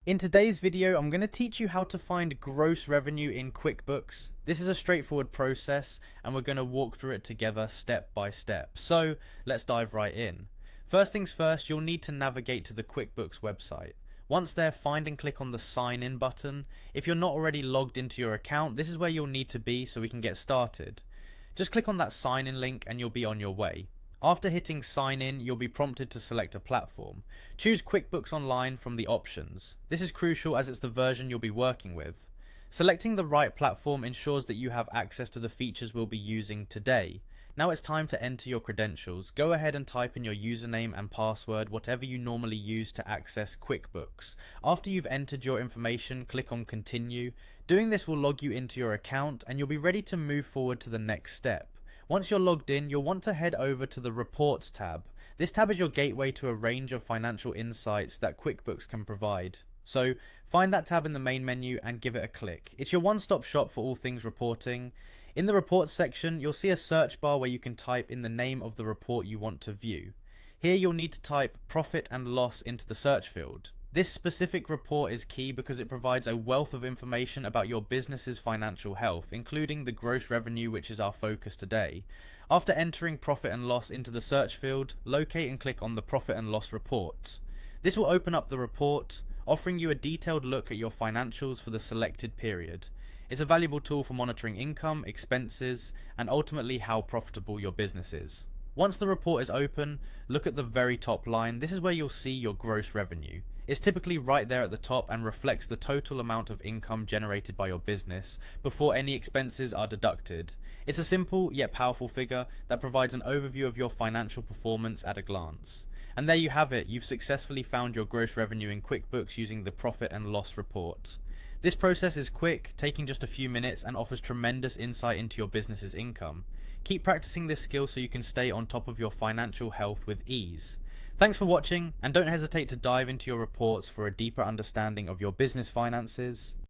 In today's video, I'm going to teach you how to find gross revenue in QuickBooks. This is a straightforward process and we're going to walk through it together step by step. So let's dive right in. First things first, you'll need to navigate to the QuickBooks website. Once there, find and click on the sign in button. If you're not already logged into your account, this is where you'll need to be so we can get started. Just click on that sign in link and you'll be on your way. After hitting sign in, you'll be prompted to select a platform. Choose QuickBooks Online from the options. This is crucial as it's the version you'll be working with. Selecting the right platform ensures that you have access to the features we'll be using today. Now it's time to enter your credentials. Go ahead and type in your username and password, whatever you normally use to access QuickBooks. After you've entered your information, click on continue. Doing this will log you into your account and you'll be ready to move forward to the next step. Once you're logged in, you'll want to head over to the Reports tab. This tab is your gateway to a range of financial insights that QuickBooks can provide. So find that tab in the main menu and give it a click. It's your one-stop shop for all things reporting. In the Reports section, you'll see a search bar where you can type in the name of the report you want to view. Here you'll need to type profit and loss into the search field. This specific report is key because it provides a wealth of information about your business's financial health, including the gross revenue, which is our focus today. After entering profit and loss into the search field, locate and click on the profit and loss report. This will open up the report, offering you a detailed look at your financials for the selected period. It's a valuable tool for monitoring income, expenses, and ultimately how profitable your business is. Once the report is open, look at the very top line. This is where you'll see your gross revenue. It's typically right there at the top and reflects the total amount of income generated by your business before any expenses are deducted. It's a simple yet powerful figure that provides an overview of your financial performance at a glance. And there you have it, you've successfully found your gross revenue in QuickBooks using the profit and loss report. This process is quick, taking just a few minutes, and offers tremendous insight into your business's income. Keep practicing this skill so you can stay on top of your financial health with ease. Thanks for watching, and don't hesitate to dive into your reports for a deeper understanding of your business finances.